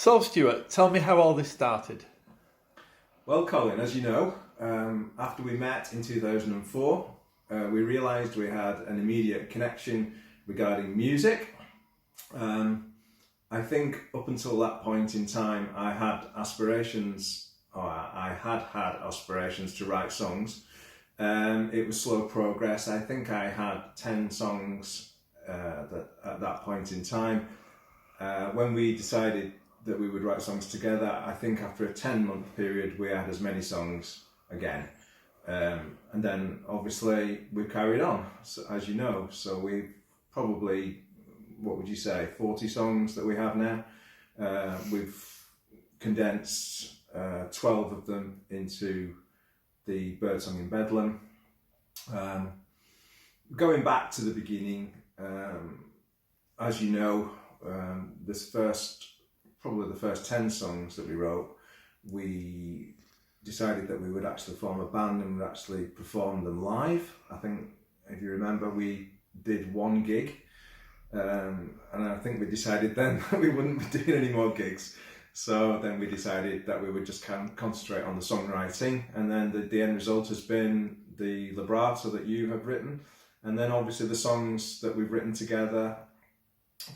So, Stuart, tell me how all this started. Well, Colin, as you know, after we met in 2004, we realised we had an immediate connection regarding music. I think up until that point in time, I had aspirations to write songs. It was slow progress. I think I had 10 songs at that point in time. When we decided that we would write songs together, I think after a 10-month period we had as many songs again. And then obviously we carried on, so, as you know. So we've probably, what would you say, 40 songs that we have now. We've condensed 12 of them into the Birdsong in Bedlam. Going back to the beginning, as you know, probably the first 10 songs that we wrote, we decided that we would actually form a band and would actually perform them live. I think, if you remember, we did one gig, and I think we decided then that we wouldn't be doing any more gigs. So then we decided that we would just concentrate on the songwriting, and then the end result has been the libretto that you have written, and then obviously the songs that we've written together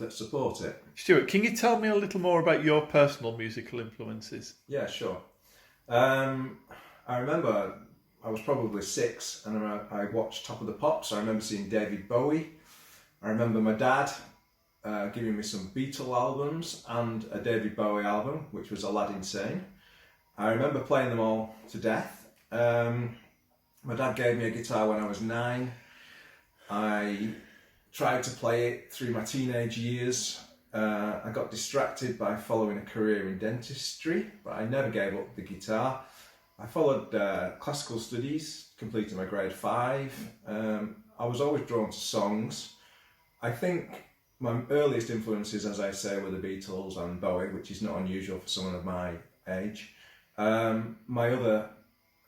that support it. Stuart, can you tell me a little more about your personal musical influences? Yeah, sure. I remember I was probably 6 and I watched Top of the Pops. I remember seeing David Bowie. I remember my dad giving me some Beatle albums and a David Bowie album, which was Aladdin Sane. I remember playing them all to death. My dad gave me a guitar when I was 9. I tried to play it through my teenage years. I got distracted by following a career in dentistry, but I never gave up the guitar. I followed classical studies, completed my grade 5. I was always drawn to songs. I think my earliest influences, as I say, were the Beatles and Bowie, which is not unusual for someone of my age. My other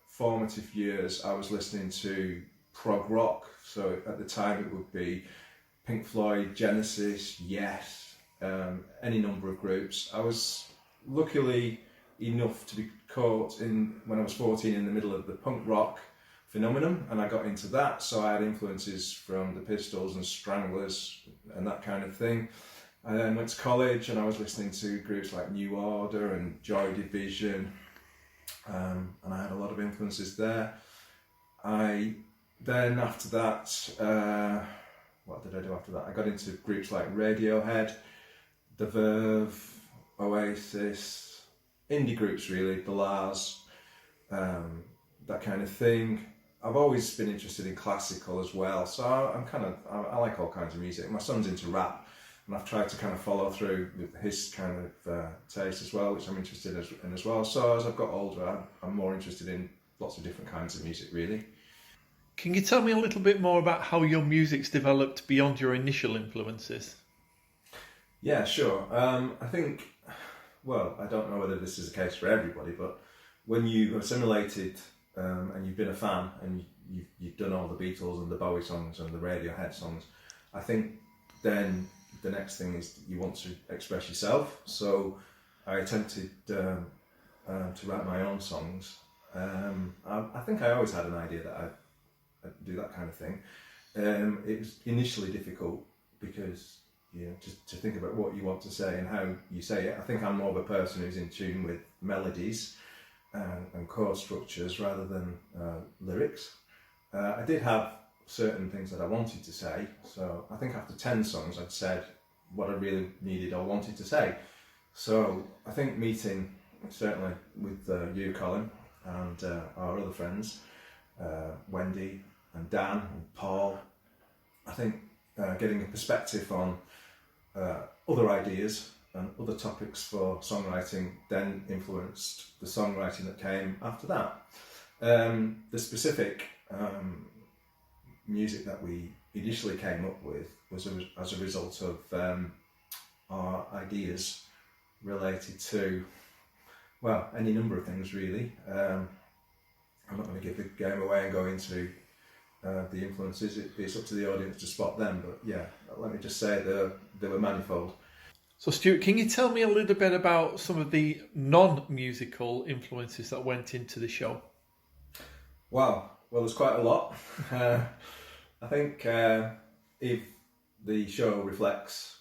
formative years, I was listening to prog rock. So at the time it would be Pink Floyd, Genesis, Yes, any number of groups. I was luckily enough to be caught in, when I was 14, in the middle of the punk rock phenomenon, and I got into that. So I had influences from the Pistols and Stranglers and that kind of thing. I then went to college and I was listening to groups like New Order and Joy Division, and I had a lot of influences there. Then after that, what did I do after that? I got into groups like Radiohead, The Verve, Oasis, indie groups really, The Lars, that kind of thing. I've always been interested in classical as well, so I like all kinds of music. My son's into rap, and I've tried to kind of follow through with his kind of taste as well, which I'm interested in as well. So as I've got older, I'm more interested in lots of different kinds of music really. Can you tell me a little bit more about how your music's developed beyond your initial influences? Yeah, sure. I think, well, I don't know whether this is the case for everybody, but when you have assimilated and you've been a fan and you've done all the Beatles and the Bowie songs and the Radiohead songs, I think then the next thing is you want to express yourself. So I attempted to write my own songs. I think I always had an idea that I'd do that kind of thing. It was initially difficult because, you know, to think about what you want to say and how you say it. I think I'm more of a person who's in tune with melodies and chord structures rather than lyrics. I did have certain things that I wanted to say, so I think after 10 songs I'd said what I really needed or wanted to say. So I think meeting certainly with you, Colin, and our other friends, Wendy and Dan and Paul, I think getting a perspective on other ideas and other topics for songwriting then influenced the songwriting that came after that. The specific music that we initially came up with was as a result of our ideas related to, well, any number of things really. I'm not going to give the game away and go into the influences. It's up to the audience to spot them, but yeah, let me just say they were manifold. So, Stuart, can you tell me a little bit about some of the non-musical influences that went into the show? Wow, well, there's quite a lot. I think if the show reflects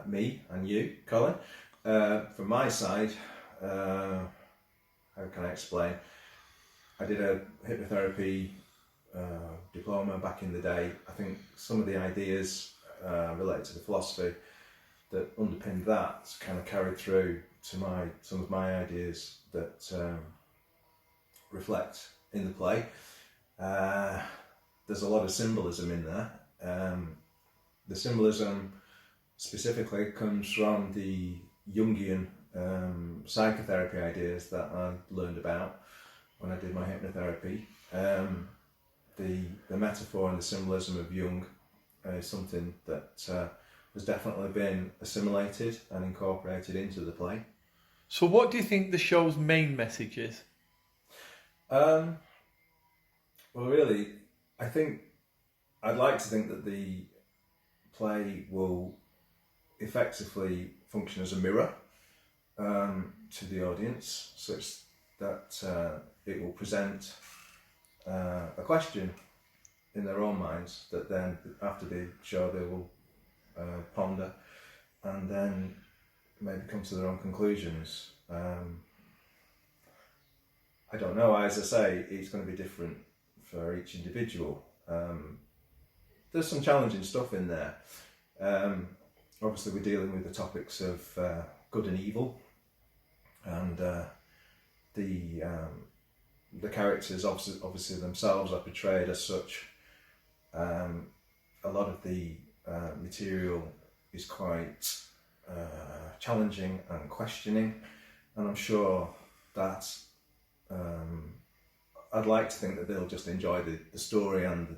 me and you, Colin, from my side, how can I explain? I did a hypnotherapy diploma back in the day. I think some of the ideas related to the philosophy that underpinned that kind of carried through to some of my ideas that reflect in the play. There's a lot of symbolism in there. The symbolism specifically comes from the Jungian psychotherapy ideas that I learned about when I did my hypnotherapy. The metaphor and the symbolism of Jung is something that has definitely been assimilated and incorporated into the play. So, what do you think the show's main message is? Well, really, I'd like to think that the play will effectively function as a mirror to the audience, such that it will present a question in their own minds that then, after the show, they will ponder and then maybe come to their own conclusions. I don't know, as I say, it's going to be different for each individual. There's some challenging stuff in there. Obviously, we're dealing with the topics of good and evil, and the characters obviously themselves are portrayed as such. A lot of the material is quite challenging and questioning, and I'm sure that I'd like to think that they'll just enjoy the story and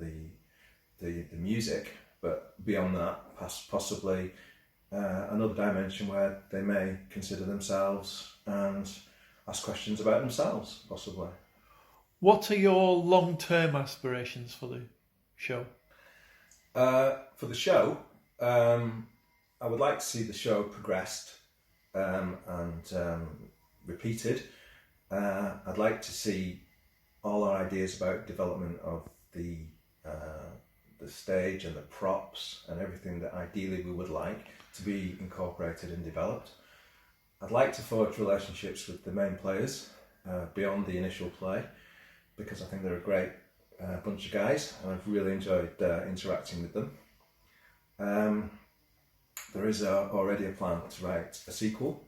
the music, but beyond that, possibly another dimension where they may consider themselves and ask questions about themselves, possibly. What are your long-term aspirations for the show? For the show, I would like to see the show progressed and repeated. I'd like to see all our ideas about development of the stage and the props and everything that ideally we would like to be incorporated and developed. I'd like to forge relationships with the main players beyond the initial play, because I think they're a great bunch of guys and I've really enjoyed interacting with them. There is already a plan to write a sequel.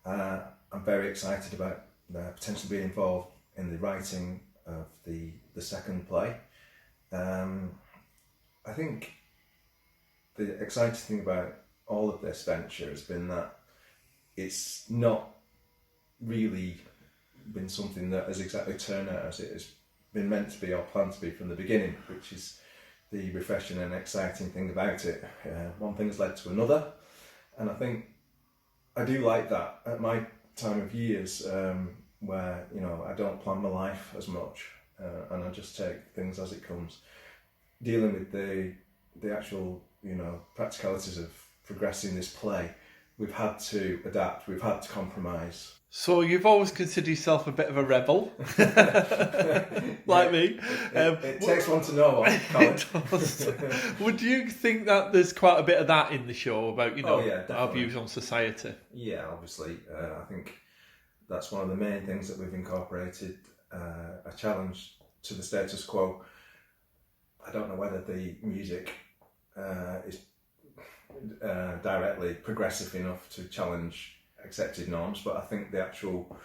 I'm very excited about potentially being involved in the writing of the second play. I think the exciting thing about all of this venture has been that it's not really been something that has exactly turned out as it has been meant to be or planned to be from the beginning, which is the refreshing and exciting thing about it. One thing has led to another, and I think I do like that at my time of years, where I don't plan my life as much, and I just take things as it comes. Dealing with the actual practicalities of progressing this play, we've had to adapt, we've had to compromise. So you've always considered yourself a bit of a rebel, like me. It takes one to know one, Colin. It does. Would you think that there's quite a bit of that in the show about our views on society? Yeah, obviously. I think that's one of the main things that we've incorporated, a challenge to the status quo. I don't know whether the music is directly progressive enough to challenge accepted norms, but I think the actual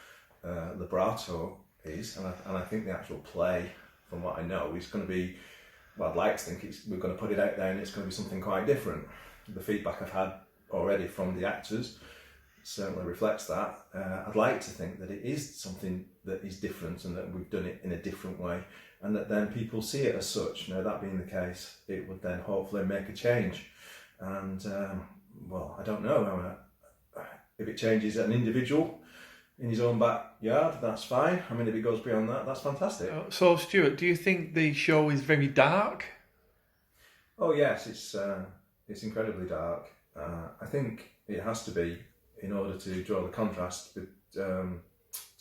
libretto is, and I think the actual play, from what I know, is going to be, well, I'd like to think we're going to put it out there and it's going to be something quite different. The feedback I've had already from the actors certainly reflects that. I'd like to think that it is something that is different and that we've done it in a different way, and that then people see it as such. Now, that being the case, it would then hopefully make a change. And, well, I don't know. If it changes an individual in his own backyard, that's fine. I mean, if it goes beyond that, that's fantastic. So, Stuart, do you think the show is very dark? Oh, yes, it's incredibly dark. I think it has to be in order to draw the contrast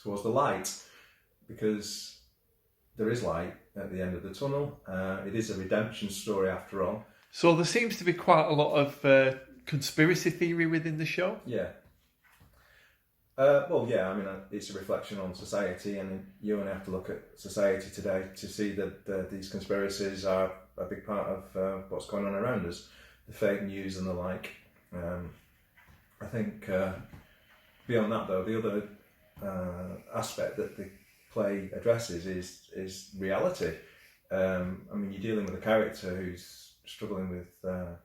towards the light, because there is light at the end of the tunnel. It is a redemption story after all. So there seems to be quite a lot of conspiracy theory within the show. Yeah. Well, yeah, I mean, it's a reflection on society, and you only have to look at society today to see that these conspiracies are a big part of what's going on around us, the fake news and the like. I think beyond that, though, the other aspect that the play addresses is reality. I mean, you're dealing with a character who's struggling with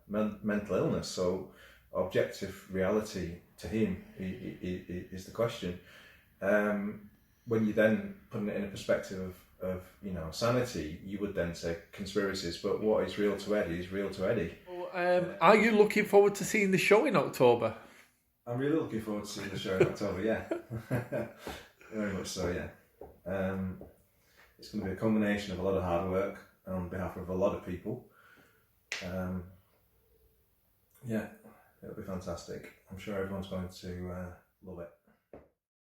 mental illness, so objective reality to him is the question. When you then putting it in a perspective of sanity, you would then say conspiracies, but what is real to Eddie is real to Eddie. Are you looking forward to seeing the show in October? I'm really looking forward to seeing the show in October, yeah. Very much so, yeah. It's going to be a combination of a lot of hard work on behalf of a lot of people. Yeah, it'll be fantastic. I'm sure everyone's going to love it.